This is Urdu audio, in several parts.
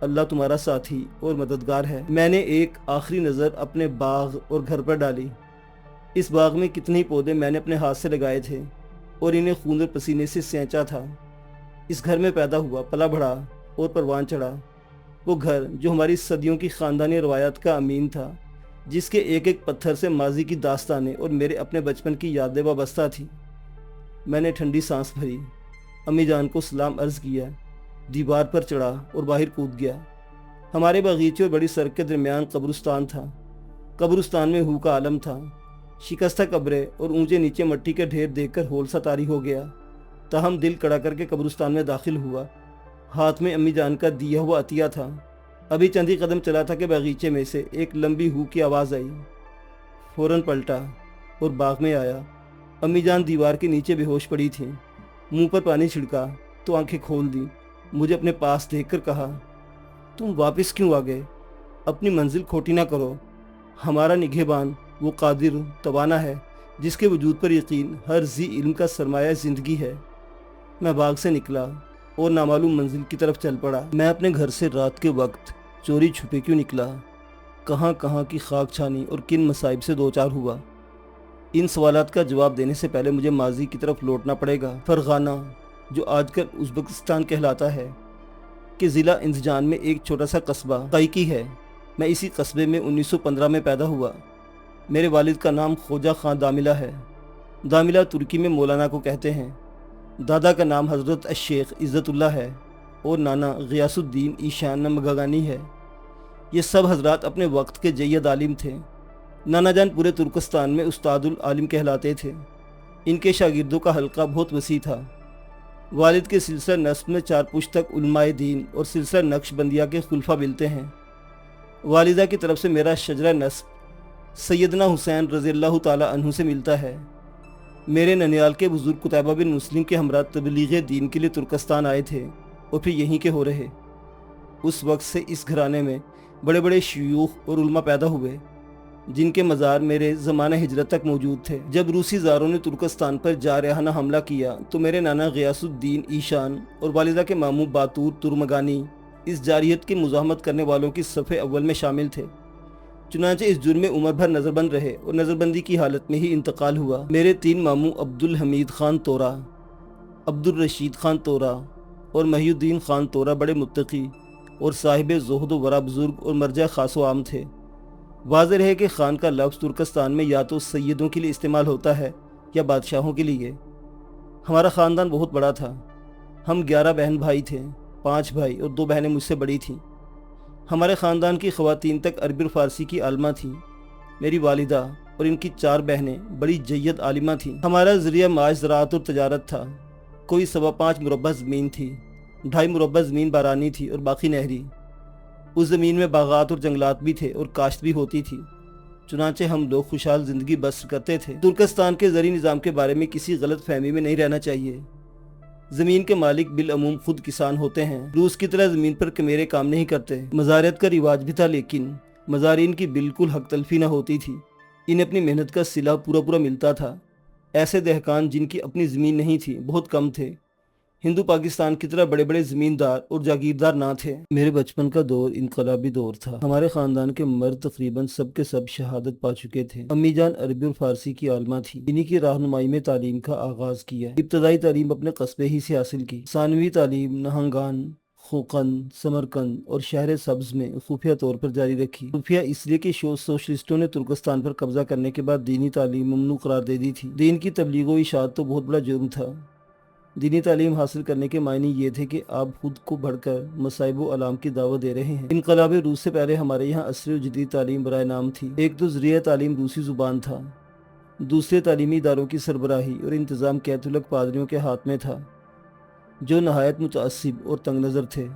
اللہ تمہارا ساتھی اور مددگار ہے۔ میں نے ایک آخری نظر اپنے باغ اور گھر پر ڈالی۔ اس باغ میں کتنے ہی پودے میں نے اپنے ہاتھ سے لگائے تھے اور انہیں خون اور پسینے سے سینچا تھا۔ اس گھر میں پیدا ہوا، پلا بڑھا اور پروان چڑھا وہ گھر جو ہماری صدیوں کی خاندانی روایات کا امین تھا، جس کے ایک ایک پتھر سے ماضی کی داستانیں اور میرے اپنے بچپن کی یادیں وابستہ تھیں۔ میں نے ٹھنڈی سانس بھری، امی جان کو سلام عرض کیا، دیوار پر چڑھا اور باہر کود گیا۔ ہمارے باغیچے اور بڑی سڑک کے درمیان قبرستان تھا۔ قبرستان میں ہو کا عالم تھا۔ شکستہ قبریں اور اونچے نیچے مٹی کے ڈھیر دیکھ کر ہول سا طاری ہو گیا، تاہم دل کڑا کر کے قبرستان میں داخل ہوا۔ ہاتھ میں امی جان کا دیا ہوا عطیہ تھا۔ ابھی چند ہی قدم چلا تھا کہ باغیچے میں سے ایک لمبی ہو کی آواز آئی۔ فوراً پلٹا اور باغ میں آیا۔ امی جان دیوار کے نیچے بے ہوش پڑی تھیں۔ منہ پر پانی چھڑکا تو آنکھیں کھول دی۔ مجھے اپنے پاس دیکھ کر کہا، تم واپس کیوں آ گئے؟ اپنی منزل کھوٹی نہ کرو۔ ہمارا نگہبان وہ قادر توانا ہے جس کے وجود پر یقین ہر ذی علم کا سرمایہ زندگی ہے۔ میں باغ سے نکلا اور نامعلوم منزل کی طرف چل پڑا۔ میں اپنے گھر سے رات کے وقت چوری چھپے کیوں نکلا؟ کہاں کہاں کی خاک چھانی اور کن مصائب سے دوچار ہوا؟ ان سوالات کا جواب دینے سے پہلے مجھے ماضی کی طرف لوٹنا پڑے گا۔ فرغانہ، جو آج کل ازبکستان کہلاتا ہے، کہ ضلع انزجان میں ایک چھوٹا سا قصبہ قائقی ہے۔ میں اسی قصبے میں 1915 میں پیدا ہوا۔ میرے والد کا نام خوجہ خان داملہ ہے۔ داملہ ترکی میں مولانا کو کہتے ہیں۔ دادا کا نام حضرت الشیخ عزت اللہ ہے اور نانا غیاث الدین ایشان مگاگانی ہے۔ یہ سب حضرات اپنے وقت کے جید عالم تھے۔ نانا جان پورے ترکستان میں استاد العالم کہلاتے تھے۔ ان کے شاگردوں کا حلقہ بہت وسیع تھا۔ والد کے سلسلہ نسب میں 4 پشت تک علماء دین اور سلسلہ نقش بندیہ کے خلفاء ملتے ہیں۔ والدہ کی طرف سے میرا شجرہ نسب سیدنا حسین رضی اللہ تعالیٰ عنہ سے ملتا ہے۔ میرے ننیال کے بزرگ قتیبہ بن مسلم کے ہمراہ تبلیغ دین کے لیے ترکستان آئے تھے اور پھر یہیں کے ہو رہے۔ اس وقت سے اس گھرانے میں بڑے بڑے شیوخ اور علماء پیدا ہوئے جن کے مزار میرے زمانہ ہجرت تک موجود تھے۔ جب روسی زاروں نے ترکستان پر جارحانہ حملہ کیا تو میرے نانا غیاث الدین ایشان اور والدہ کے ماموں باتور ترمگانی اس جارحیت کی مزاحمت کرنے والوں کی صف اول میں شامل تھے۔ چنانچہ اس جرم میں عمر بھر نظر بند رہے اور نظر بندی کی حالت میں ہی انتقال ہوا۔ میرے 3 ماموں عبد الحمید خان تورا، عبد الرشید خان تورا اور محی الدین خان تورا بڑے متقی اور صاحب زہد و ورع بزرگ اور مرجع خاص و عام تھے۔ واضح رہے کہ خان کا لفظ ترکستان میں یا تو سیدوں کے لیے استعمال ہوتا ہے یا بادشاہوں کے لیے۔ ہمارا خاندان بہت بڑا تھا۔ ہم 11 بہن بھائی تھے، 5 بھائی اور 2 بہنیں مجھ سے بڑی تھیں۔ ہمارے خاندان کی خواتین تک عربی اور فارسی کی عالمہ تھیں۔ میری والدہ اور ان کی 4 بہنیں بڑی جید عالمہ تھیں۔ ہمارا ذریعہ معاش زراعت اور تجارت تھا۔ کوئی 5.25 مربع زمین تھی، 2.5 مربع زمین بارانی تھی اور باقی نہری۔ اس زمین میں باغات اور جنگلات بھی تھے اور کاشت بھی ہوتی تھی۔ چنانچہ ہم لوگ خوشحال زندگی بسر کرتے تھے۔ ترکستان کے زرعی نظام کے بارے میں کسی غلط فہمی میں نہیں رہنا چاہیے۔ زمین کے مالک بالعموم خود کسان ہوتے ہیں۔ روس کی طرح زمین پر کمیرے کام نہیں کرتے۔ مزارعت کا رواج بھی تھا، لیکن مزارعین کی بالکل حق تلفی نہ ہوتی تھی۔ انہیں اپنی محنت کا صلہ پورا ملتا تھا۔ ایسے دہقان جن کی اپنی زمین نہیں تھی بہت کم تھے۔ ہندو پاکستان کی طرح بڑے بڑے زمیندار اور جاگیردار نہ تھے۔ میرے بچپن کا دور انقلابی دور تھا۔ ہمارے خاندان کے مرد تقریباً سب کے سب شہادت پا چکے تھے۔ امی جان عربی اور فارسی کی عالمہ تھی۔ انہی کی رہنمائی میں تعلیم کا آغاز کیا۔ ابتدائی تعلیم اپنے قصبے ہی سے حاصل کی۔ ثانوی تعلیم نہنگان، خوقند، سمرقند اور شہر سبز میں خفیہ طور پر جاری رکھی۔ خفیہ اس لیے کہ سوشلسٹوں نے ترکستان پر قبضہ کرنے کے بعد دینی تعلیم ممنوع قرار دے دی تھی۔ دین کی تبلیغ و اشاعت تو بہت بڑا جرم تھا۔ دینی تعلیم حاصل کرنے کے معنی یہ تھے کہ آپ خود کو بڑھ کر مصائب و آلام کی دعوت دے رہے ہیں۔ انقلاب روس سے پہلے ہمارے یہاں عصری و جدید تعلیم برائے نام تھی۔ ایک تو ذریعہ تعلیم روسی زبان تھا، دوسرے تعلیمی اداروں کی سربراہی اور انتظام کیتھولک پادریوں کے ہاتھ میں تھا جو نہایت متعصب اور تنگ نظر تھے۔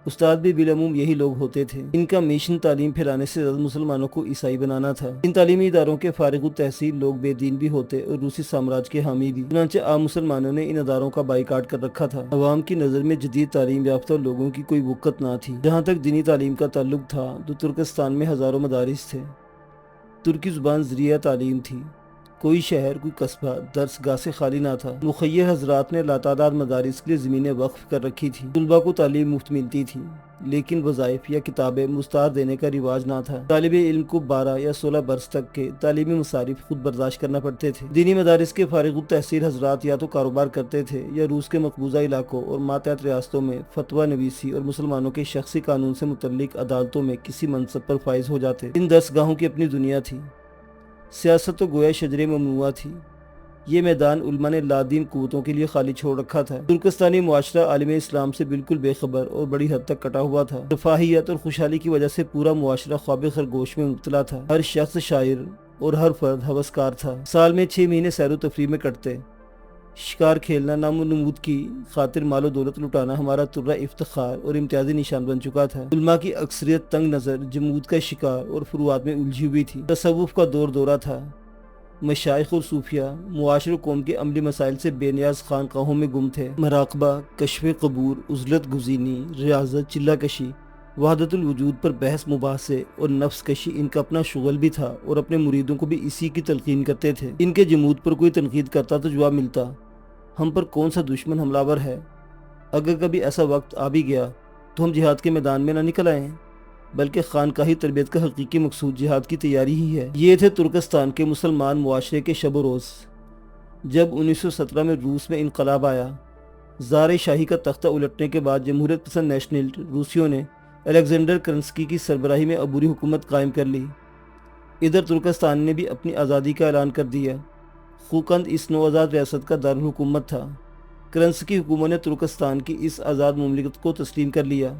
استاد بھی بالعموم یہی لوگ ہوتے تھے۔ ان کا مشن تعلیم پھیلانے سے زیادہ مسلمانوں کو عیسائی بنانا تھا۔ ان تعلیمی اداروں کے فارغ التحصیل لوگ بے دین بھی ہوتے اور روسی سامراج کے حامی بھی۔ چنانچہ عام مسلمانوں نے ان اداروں کا بائیکاٹ کر رکھا تھا۔ عوام کی نظر میں جدید تعلیم یافتہ لوگوں کی کوئی وقت نہ تھی۔ جہاں تک دینی تعلیم کا تعلق تھا تو ترکستان میں ہزاروں مدارس تھے۔ ترکی زبان ذریعہ تعلیم تھی۔ کوئی شہر کوئی قصبہ درس گاہ سے خالی نہ تھا۔ مخیر حضرات نے لاتعداد مدارس کے لیے زمینیں وقف کر رکھی تھیں۔ طلباء کو تعلیم مفت ملتی تھی، لیکن وظائف یا کتابیں مستعار دینے کا رواج نہ تھا۔ طالب علم کو 12 یا 16 برس تک کے تعلیمی مصارف خود برداشت کرنا پڑتے تھے۔ دینی مدارس کے فارغ التحصیل حضرات یا تو کاروبار کرتے تھے یا روس کے مقبوضہ علاقوں اور ماتحت ریاستوں میں فتویٰ نویسی اور مسلمانوں کے شخصی قانون سے متعلق عدالتوں میں کسی منصب پر فائز ہو جاتے۔ ان درس گاہوں کی اپنی دنیا تھی۔ سیاست تو گویا شجر ممنوعہ تھی۔ یہ میدان علماء نے لادین قوتوں کے لیے خالی چھوڑ رکھا تھا۔ ترکستانی معاشرہ عالم اسلام سے بالکل بے خبر اور بڑی حد تک کٹا ہوا تھا۔ رفاہیت اور خوشحالی کی وجہ سے پورا معاشرہ خواب خرگوش میں مبتلا تھا۔ ہر شخص شاعر اور ہر فرد ہوسکار تھا۔ سال میں 6 مہینے سیر و تفریح میں کٹتے۔ شکار کھیلنا، نام و نمود کی خاطر مال و دولت لٹانا ہمارا ترہ افتخار اور امتیازی نشان بن چکا تھا۔ علماء کی اکثریت تنگ نظر، جمود کا شکار اور فروعات میں الجھی ہوئی تھی۔ تصوف کا دور دورہ تھا۔ مشائخ اور صوفیہ معاشر و قوم کے عملی مسائل سے بے نیاز خانقاہوں میں گم تھے۔ مراقبہ، کشف قبور، عزلت گزینی، ریاضت، چلہ کشی، وحدت الوجود پر بحث مباحثے اور نفس کشی ان کا اپنا شغل بھی تھا اور اپنے مریدوں کو بھی اسی کی تلقین کرتے تھے۔ ان کے جمود پر کوئی تنقید کرتا تو جواب ملتا، ہم پر کون سا دشمن حملہ ہے؟ اگر کبھی ایسا وقت آ بھی گیا تو ہم جہاد کے میدان میں نہ نکل آئیں، بلکہ خانقاہی تربیت کا حقیقی مقصود جہاد کی تیاری ہی ہے۔ یہ تھے ترکستان کے مسلمان معاشرے کے شب و روز۔ جب 1917 میں روس میں انقلاب آیا، زار شاہی کا تختہ الٹنے کے بعد جمہوریت پسند نیشنل روسیوں نے الیگزینڈر کرنسکی کی سربراہی میں عبوری حکومت قائم کر لی۔ ادھر ترکستان نے بھی اپنی آزادی کا اعلان کر دیا۔ خوقند اس نوآزاد ریاست کا دارالحکومت تھا۔ کرنسکی حکومت نے ترکستان کی اس آزاد مملکت کو تسلیم کر لیا،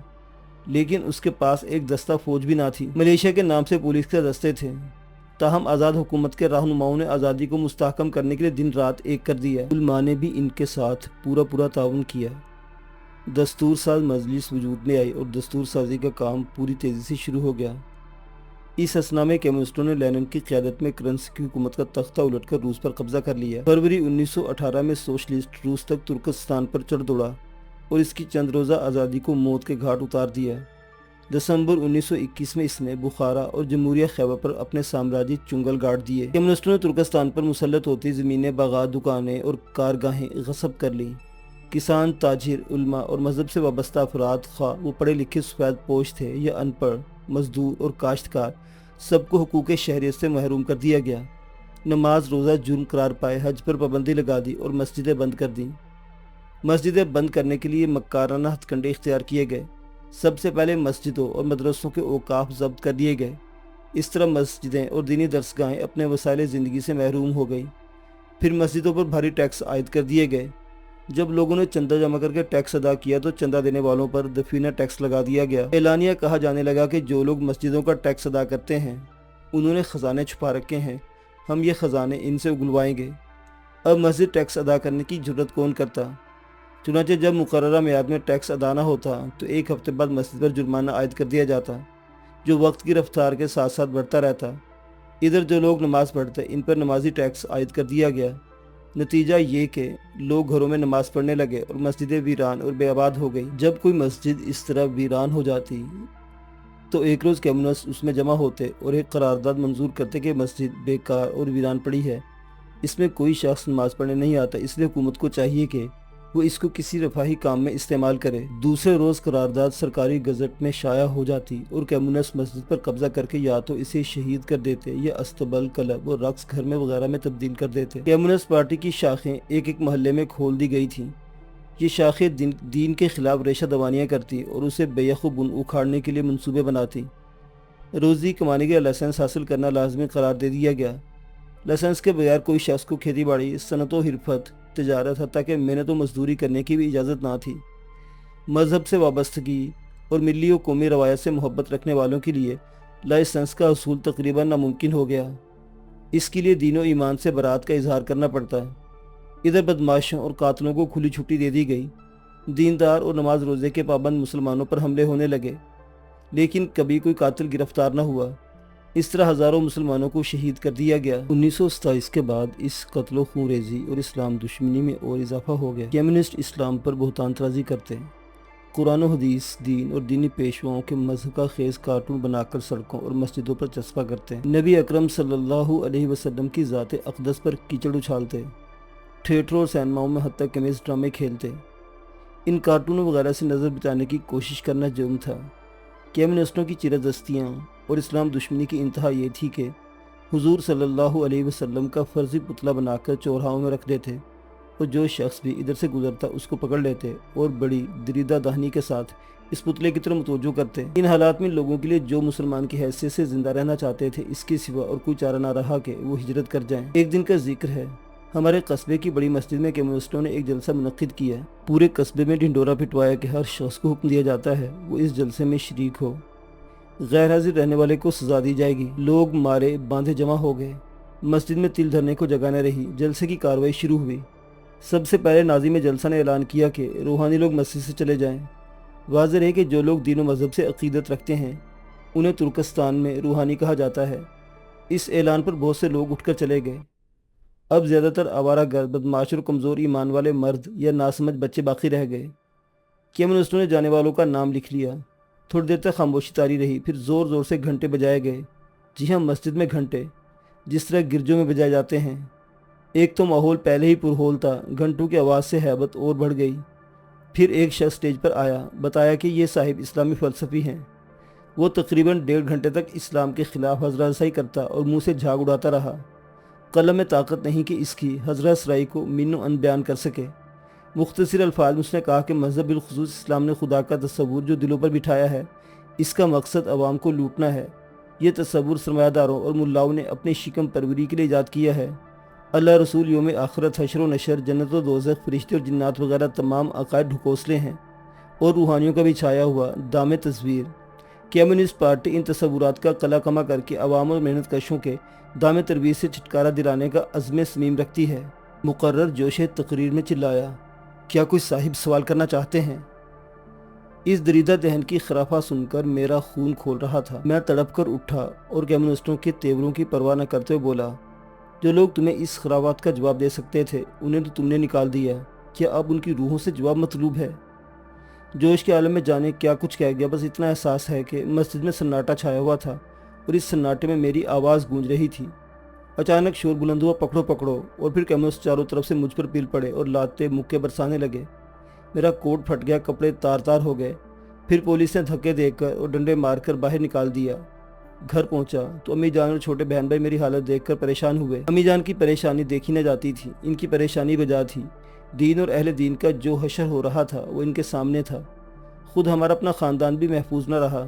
لیکن اس کے پاس ایک دستہ فوج بھی نہ تھی۔ ملیشیا کے نام سے پولیس کے دستے تھے۔ تاہم آزاد حکومت کے رہنماؤں نے آزادی کو مستحکم کرنے کے لیے دن رات ایک کر دیا۔ علماء نے بھی ان کے ساتھ پورا تعاون کیا۔ دستور ساز مجلس وجود میں آئی اور دستور سازی کا کام پوری تیزی سے شروع ہو گیا۔ اس اثنا میں کمیونسٹوں نے لینن کی قیادت میں کرنسکی حکومت کا تختہ الٹ کر روس پر قبضہ کر لیا۔ فروری 1918 میں سوشلسٹ روس تک ترکستان پر چڑھ دوڑا اور اس کی چند روزہ آزادی کو موت کے گھاٹ اتار دیا۔ دسمبر 1921 میں اس نے بخارا اور جمہوریہ خیبر پر اپنے سامراجی چنگل گاڑ دیے۔ کمیونسٹوں نے ترکستان پر مسلط ہوتی زمینیں، باغات، دکانیں اور کارگاہیں غصب کر لیں۔ کسان، تاجر، علماء اور مذہب سے وابستہ افراد، خواہ وہ پڑھے لکھے سفید پوش تھے یا ان پڑھ، مزدور اور کاشتکار، سب کو حقوق شہریت سے محروم کر دیا گیا۔ نماز روزہ جرم قرار پائے، حج پر پابندی لگا دی اور مسجدیں بند کر دیں۔ مسجدیں بند کرنے کے لیے مکارانہ ہتھ کنڈے اختیار کیے گئے۔ سب سے پہلے مسجدوں اور مدرسوں کے اوقاف ضبط کر دیے گئے۔ اس طرح مسجدیں اور دینی درسگاہیں اپنے وسائل زندگی سے محروم ہو گئیں۔ پھر مسجدوں پر بھاری ٹیکس عائد کر دیے گئے۔ جب لوگوں نے چندہ جمع کر کے ٹیکس ادا کیا تو چندہ دینے والوں پر دفینہ ٹیکس لگا دیا گیا۔ اعلانیہ کہا جانے لگا کہ جو لوگ مسجدوں کا ٹیکس ادا کرتے ہیں انہوں نے خزانے چھپا رکھے ہیں، ہم یہ خزانے ان سے اگلوائیں گے۔ اب مسجد ٹیکس ادا کرنے کی جرت کون کرتا؟ چنانچہ جب مقررہ میعاد میں ٹیکس ادا نہ ہوتا تو ایک ہفتے بعد مسجد پر جرمانہ عائد کر دیا جاتا، جو وقت کی رفتار کے ساتھ ساتھ بڑھتا رہتا۔ ادھر جو لوگ نماز پڑھتے ان پر نمازی ٹیکس عائد کر دیا گیا۔ نتیجہ یہ کہ لوگ گھروں میں نماز پڑھنے لگے اور مسجدیں ویران اور بے آباد ہو گئی۔ جب کوئی مسجد اس طرح ویران ہو جاتی تو ایک روز کمیونسٹ اس میں جمع ہوتے اور ایک قرارداد منظور کرتے کہ مسجد بیکار اور ویران پڑی ہے، اس میں کوئی شخص نماز پڑھنے نہیں آتا، اس لیے حکومت کو چاہیے کہ وہ اس کو کسی رفاہی کام میں استعمال کرے۔ دوسرے روز قرارداد سرکاری گزٹ میں شائع ہو جاتی اور کمیونسٹ مسجد پر قبضہ کر کے یا تو اسے شہید کر دیتے یا استبل، کلب اور رقص گھر میں وغیرہ میں تبدیل کر دیتے۔ کمیونسٹ پارٹی کی شاخیں ایک ایک محلے میں کھول دی گئی تھیں۔ یہ شاخیں دین کے خلاف ریشہ دوانیاں کرتی اور اسے بیخ و بن اکھاڑنے کے لیے منصوبے بناتی۔ روزی کمانے کے لائسنس حاصل کرنا لازمی قرار دے دیا گیا۔ لائسنس کے بغیر کوئی شخص کو کھیتی باڑی، صنعت و حرفت، تجارت، حتیٰ کہ محنت و مزدوری کرنے کی بھی اجازت نہ تھی۔ مذہب سے وابستگی اور ملی و قومی روایت سے محبت رکھنے والوں کے لیے لائسنس کا حصول تقریباً ناممکن ہو گیا۔ اس کے لیے دین و ایمان سے برات کا اظہار کرنا پڑتا ہے۔ ادھر بدماشوں اور قاتلوں کو کھلی چھٹی دے دی گئی۔ دیندار اور نماز روزے کے پابند مسلمانوں پر حملے ہونے لگے، لیکن کبھی کوئی قاتل گرفتار نہ ہوا۔ اس طرح ہزاروں مسلمانوں کو شہید کر دیا گیا۔ 1927 کے بعد اس قتل و خونریزی اور اسلام دشمنی میں اور اضافہ ہو گیا۔ کمیونسٹ اسلام پر بہتان طرازی کرتے قرآن و حدیث، دین اور دینی پیشواؤں کے مذہب کا خیز کارٹون بنا کر سڑکوں اور مسجدوں پر چسپاں کرتے، نبی اکرم صلی اللہ علیہ وسلم کی ذات اقدس پر کیچڑ اچھالتے، تھیٹروں اور سینماؤں میں حتی کمیز ڈرامے کھیلتے۔ ان کارٹونوں وغیرہ سے نظر بچانے کی کوشش کرنا جرم تھا۔ کمیونسٹوں کی چیرہ اور اسلام دشمنی کی انتہا یہ تھی کہ حضور صلی اللہ علیہ وسلم کا فرضی پتلا بنا کر چوراہوں میں رکھ دیتے، اور جو شخص بھی ادھر سے گزرتا اس کو پکڑ لیتے اور بڑی دریدہ دہانی کے ساتھ اس پتلے کی طرف متوجہ کرتے۔ ان حالات میں لوگوں کے لیے جو مسلمان کی حیثیت سے زندہ رہنا چاہتے تھے، اس کے سوا اور کوئی چارہ نہ رہا کہ وہ ہجرت کر جائیں۔ ایک دن کا ذکر ہے، ہمارے قصبے کی بڑی مسجد میں کمیونسٹوں نے ایک جلسہ منعقد کیا۔ پورے قصبے میں ڈھنڈورا پٹوایا کہ ہر شخص کو حکم دیا جاتا ہے وہ اس جلسے میں شریک ہو، غیر حاضر رہنے والے کو سزا دی جائے گی۔ لوگ مارے باندھے جمع ہو گئے، مسجد میں تل دھرنے کو جگہ نہ رہی۔ جلسے کی کارروائی شروع ہوئی۔ سب سے پہلے ناظم جلسہ نے اعلان کیا کہ روحانی لوگ مسجد سے چلے جائیں۔ واضح ہے کہ جو لوگ دین و مذہب سے عقیدت رکھتے ہیں انہیں ترکستان میں روحانی کہا جاتا ہے۔ اس اعلان پر بہت سے لوگ اٹھ کر چلے گئے۔ اب زیادہ تر آوارہ گر، بدمعاش اور کمزور ایمان والے مرد یا ناسمجھ بچے باقی رہ گئے۔ کمیونسٹوں نے جانے والوں کا نام لکھ لیا۔ تھوڑی دیر تک خاموشی طاری رہی، پھر زور زور سے گھنٹے بجائے گئے۔ جی ہاں، مسجد میں گھنٹے، جس طرح گرجوں میں بجائے جاتے ہیں۔ ایک تو ماحول پہلے ہی پرہول تھا، گھنٹوں کی آواز سے ہیبت اور بڑھ گئی۔ پھر ایک شخص سٹیج پر آیا، بتایا کہ یہ صاحب اسلامی فلسفی ہیں۔ وہ تقریباً 1.5 گھنٹے تک اسلام کے خلاف حضرہ سرائی کرتا اور منہ سے جھاگ اڑاتا رہا۔ قلم میں طاقت نہیں کہ اس کی حضرہ سرائی کو من و ان بیان کر سکے۔ مختصر الفاظ میں اس نے کہا کہ مذہب بالخصوص اسلام نے خدا کا تصور جو دلوں پر بٹھایا ہے، اس کا مقصد عوام کو لوٹنا ہے۔ یہ تصور سرمایہ داروں اور ملاؤں نے اپنی شکم پروری کے لیے ایجاد کیا ہے۔ اللہ، رسول، یوم آخرت، حشر و نشر، جنت و دوزخ، فرشتے اور جنات وغیرہ تمام عقائد ڈھکوسلے ہیں اور روحانیوں کا بھی چھایا ہوا دام تصویر۔ کمیونسٹ پارٹی ان تصورات کا قلع کما کر کے عوام اور محنت کشوں کے دام ترویج سے چھٹکارا دلانے کا عزم صمیم رکھتی ہے۔ مقرر جوش تقریر میں چلایا، کیا کوئی صاحب سوال کرنا چاہتے ہیں؟ اس دریدہ دہن کی خرافہ سن کر میرا خون کھول رہا تھا۔ میں تڑپ کر اٹھا اور کمیونسٹوں کے تیوروں کی پرواہ نہ کرتے ہوئے بولا، جو لوگ تمہیں اس خرافات کا جواب دے سکتے تھے انہیں تو تم نے نکال دیا، کیا اب ان کی روحوں سے جواب مطلوب ہے؟ جوش کے عالم میں جانے کیا کچھ کہہ گیا، بس اتنا احساس ہے کہ مسجد میں سناٹا چھایا ہوا تھا اور اس سناٹے میں میری آواز گونج رہی تھی۔ اچانک شور بلند ہوا، پکڑو پکڑو، اور پھر کمیونسٹ چاروں طرف سے مجھ پر پل پڑے اور لاتے مکے برسانے لگے۔ میرا کوٹ پھٹ گیا، کپڑے تار تار ہو گئے۔ پھر پولیس نے دھکے دے کر اور ڈنڈے مار کر باہر نکال دیا۔ گھر پہنچا تو امی جان اور چھوٹے بہن بھائی میری حالت دیکھ کر پریشان ہوئے۔ امی جان کی پریشانی دیکھی نہ جاتی تھی، ان کی پریشانی بجا تھی۔ دین اور اہل دین کا جو حشر ہو رہا تھا وہ ان کے سامنے تھا۔ خود ہمارا اپنا خاندان بھی محفوظ نہ رہا۔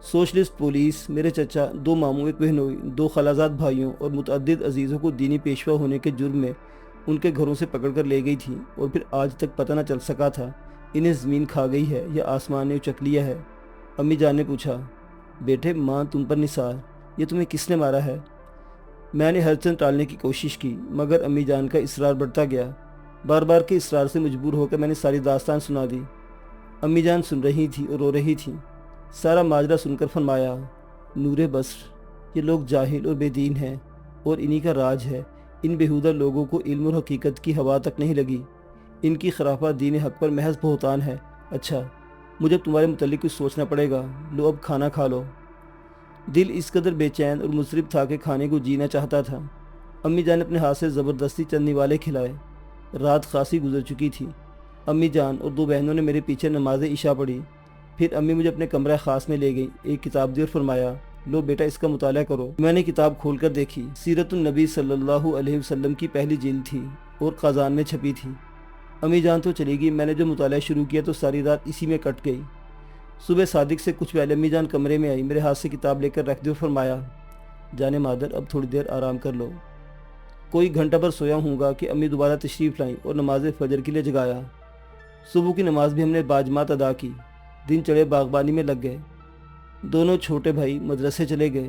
سوشلسٹ پولیس میرے چچا، 2 ماموں، 1 بہنوئی، 2 خالازاد بھائیوں اور متعدد عزیزوں کو دینی پیشوا ہونے کے جرم میں ان کے گھروں سے پکڑ کر لے گئی تھی، اور پھر آج تک پتہ نہ چل سکا تھا انہیں زمین کھا گئی ہے یا آسمان نے اچک لیا ہے۔ امی جان نے پوچھا، بیٹے ماں تم پر نثار، یہ تمہیں کس نے مارا ہے؟ میں نے ہر چند ٹالنے کی کوشش کی، مگر امی جان کا اصرار بڑھتا گیا۔ بار بار کے اصرار سے مجبور ہو کر میں نے ساری داستان سنا دی۔ امی جان سن رہی تھی اور رو رہی تھی۔ سارا ماجرا سن کر فرمایا، نور بصر، یہ لوگ جاہل اور بے دین ہیں اور انہی کا راج ہے۔ ان بیہودہ لوگوں کو علم اور حقیقت کی ہوا تک نہیں لگی۔ ان کی خرافہ دین حق پر محض بہتان ہے۔ اچھا، مجھے تمہارے متعلق کچھ سوچنا پڑے گا۔ لو اب کھانا کھا لو۔ دل اس قدر بے چین اور مضطرب تھا کہ کھانے کو جینا چاہتا تھا۔ امی جان نے اپنے ہاتھ سے زبردستی چند نوالے کھلائے۔ رات خاصی گزر چکی تھی۔ امی جان اور 2 بہنوں نے میرے پیچھے نماز عشاء پڑھی۔ پھر امی مجھے اپنے کمرہ خاص میں لے گئی، ایک کتاب دی اور فرمایا، لو بیٹا اس کا مطالعہ کرو۔ میں نے کتاب کھول کر دیکھی۔ سیرت النبی صلی اللہ علیہ وسلم کی پہلی جلد تھی اور قازان میں چھپی تھی۔ امی جان تو چلی گئی، میں نے جو مطالعہ شروع کیا تو ساری رات اسی میں کٹ گئی۔ صبح صادق سے کچھ پہلے امی جان کمرے میں آئی، میرے ہاتھ سے کتاب لے کر رکھ دی اور فرمایا، جانے مادر اب تھوڑی دیر آرام کر لو۔ کوئی گھنٹہ بھر سویا ہوں گا کہ امی دوبارہ تشریف لائیں اور نماز فجر کے لیے جگایا۔ صبح کی نماز بھی ہم نے باجماعت ادا کی۔ دن چڑھے باغبانی میں لگ گئے۔ دونوں چھوٹے بھائی مدرسے چلے گئے۔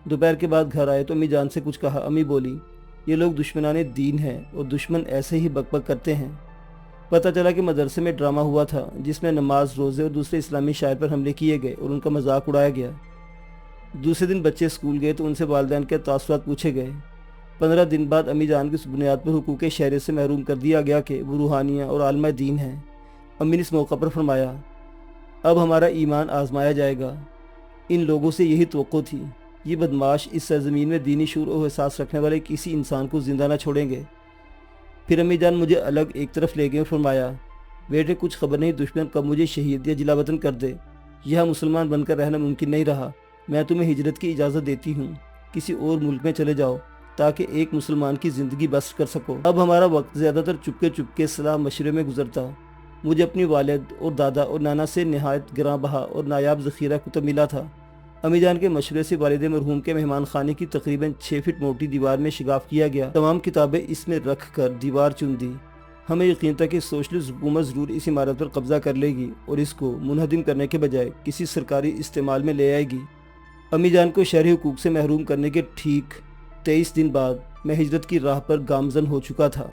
دوپہر کے بعد گھر آئے تو امی جان سے کچھ کہا۔ امی بولی، یہ لوگ دشمنان دین ہیں اور دشمن ایسے ہی بک بک کرتے ہیں۔ پتہ چلا کہ مدرسے میں ڈرامہ ہوا تھا جس میں نماز، روزے اور دوسرے اسلامی شاعر پر حملے کیے گئے اور ان کا مذاق اڑایا گیا۔ دوسرے دن بچے اسکول گئے تو ان سے والدین کے تاثرات پوچھے گئے۔ 15 دن بعد امی جان کی اس بنیاد پر حقوق شہریت سے محروم کر دیا گیا کہ وہ روحانیہ اور عالمہ دین ہیں۔ امی نے اس موقع پر فرمایا، اب ہمارا ایمان آزمایا جائے گا۔ ان لوگوں سے یہی توقع تھی۔ یہ بدماش اس سرزمین میں دینی شعور و احساس رکھنے والے کسی انسان کو زندہ نہ چھوڑیں گے۔ پھر امی جان مجھے الگ ایک طرف لے گئے اور فرمایا، بیٹے کچھ خبر نہیں دشمن کب مجھے شہید یا جلا وطن کر دے۔ یہاں مسلمان بن کر رہنا ممکن نہیں رہا۔ میں تمہیں ہجرت کی اجازت دیتی ہوں، کسی اور ملک میں چلے جاؤ تاکہ ایک مسلمان کی زندگی بسر کر سکو۔ اب ہمارا وقت زیادہ تر چپکے کے صلاح مشورے میں گزرتا۔ مجھے اپنی والد اور دادا اور نانا سے نہایت گراں بہا اور نایاب ذخیرہ کتب ملا تھا۔ امی جان کے مشورے سے والد مرحوم کے مہمان خانے کی تقریباً 6 فٹ موٹی دیوار میں شگاف کیا گیا۔ تمام کتابیں اس میں رکھ کر دیوار چن دی۔ ہمیں یقین تھا کہ سوشلسٹ حکومت ضرور اس عمارت پر قبضہ کر لے گی اور اس کو منہدم کرنے کے بجائے کسی سرکاری استعمال میں لے آئے گی۔ امی جان کو شہری حقوق سے محروم کرنے کے ٹھیک 23 دن بعد میں ہجرت کی راہ پر گامزن ہو چکا تھا۔